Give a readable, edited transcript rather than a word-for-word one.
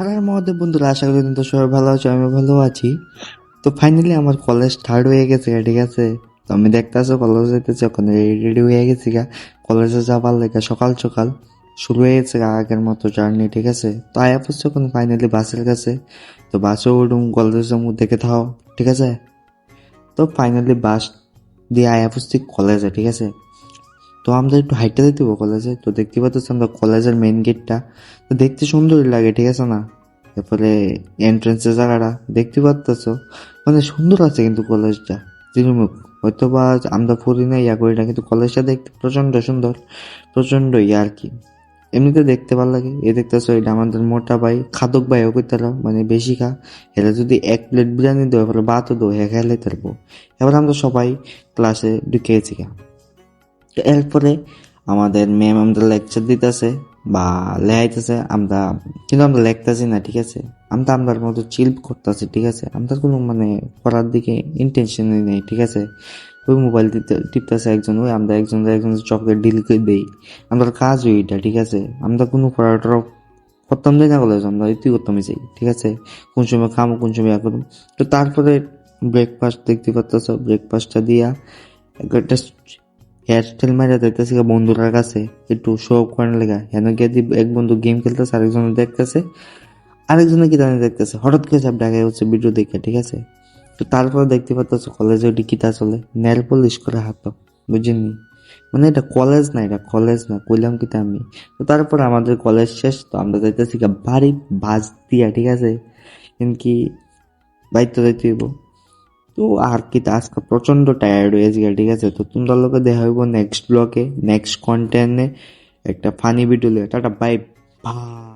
হর হর মহাদেব বন্ধুরা, আশা করি কিন্তু সবাই ভালো আছো, আমি ভালো আছি। তো ফাইনালি আমার কলেজ স্টার্ট হয়ে গেছে গা, ঠিক আছে। তো আমি দেখতেছো কলেজ যেতেছি, ওখানে রেডি হয়ে গেছি গা। কলেজে যাবার লেগে সকাল সকাল শুরু হয়ে গেছে গা আগের মতো জার্নি, ঠিক আছে। তো আয়া পড়ছে ওখানে ফাইনালি বাসের কাছে। তো বাসে উঠুম, কলেজের মধ্যে দেখে থাও, ঠিক আছে। তো ফাইনালি বাস দিয়ে আয়া পড়ছি কলেজে, ঠিক আছে। তো আমরা একটু হাইটটা দিতে কলেজে, তো দেখতে পাচ্ছি আমরা কলেজের মেইন গেটটা। তো দেখতে সুন্দরই লাগে, ঠিক আছে না। তারপরে এন্ট্রান্সের জায়গাটা দেখতে পাচ্ছ, মানে সুন্দর আছে কিন্তু কলেজটা। তিরুমুখ হয়তো বা আমরা পড়ি না, ইয়া করি না, কিন্তু কলেজটা দেখতে প্রচন্ড সুন্দর, প্রচন্ড ইয়া আর কি। এমনিতে দেখতে ভালো লাগে। এ দেখতেছো, এটা আমাদের মোটা ভাই, খাদক ভাইও করতে মানে বেশি খা। এরা যদি 1 প্লেট বিরিয়ানি দেওয়া ফলে ভাতও দেবো, হ্যাঁ খেলে তারপো। এবার আমরা সবাই ক্লাসে ঢুকেছি গা। তো এরপরে আমাদের ম্যাম আমাদের লেকচার দিতেছে বা লেখাইতেছে, আমরা কিন্তু আমরা লেখতেছি না, ঠিক আছে। আমরা আমরার মতো চিল করতেছি, ঠিক আছে। আমরা কোনো মানে পড়ার দিকে ইন্টেনশনই নেই, ঠিক আছে। ওই মোবাইল টিপতেছে একজন, ওই আমরা একজন চকলেট ডিল করে দেই। আমরা কাজ ওইটা, ঠিক আছে। আমরা কোনো পড়াটা করতাম না কলেজ, আমরা এটাই করতাম চাই, ঠিক আছে। কোন সময় খামো, কোন সময় ইয়া করুন। তো তারপরে ব্রেকফাস্ট দেখতে পাচ্ছ, ব্রেকফাস্টটা দিয়া একটা হেয়ার স্টাইল মারা যাইতেছে বন্ধুরার কাছে একটু শো অফ করার লেগা। হেন গিয়ে এক বন্ধু গেম খেলতেছে, আরেকজন দেখতেছে, আরেকজনে কি জানি দেখতেছে। হঠাৎ করে সব ঢাকায় হচ্ছে ভিডিও দেখে, ঠিক আছে। তো তারপর দেখতে পাচ্ছ কলেজে ওটি কিতা চলে, নেল পলিশ করে হাত, বুঝিনি। মানে এটা কলেজ না, এটা কলেজ না, কইলাম কিতা আমি। তো তারপর আমাদের কলেজ শেষ, তো আমরা যাইতেছি বাড়ি বাস দিয়া, ঠিক আছে। কি বাইতে যাইতে হইব। তো আর কি, আজকে প্রচন্ড টায়ার্ড হয়ে গেছে, ঠিক আছে। তো তোমরা লোকে দেখা হইব নেক্সট ব্লকে, নেক্সট কন্টেন্টে একটা funny video. Tata, bye bye.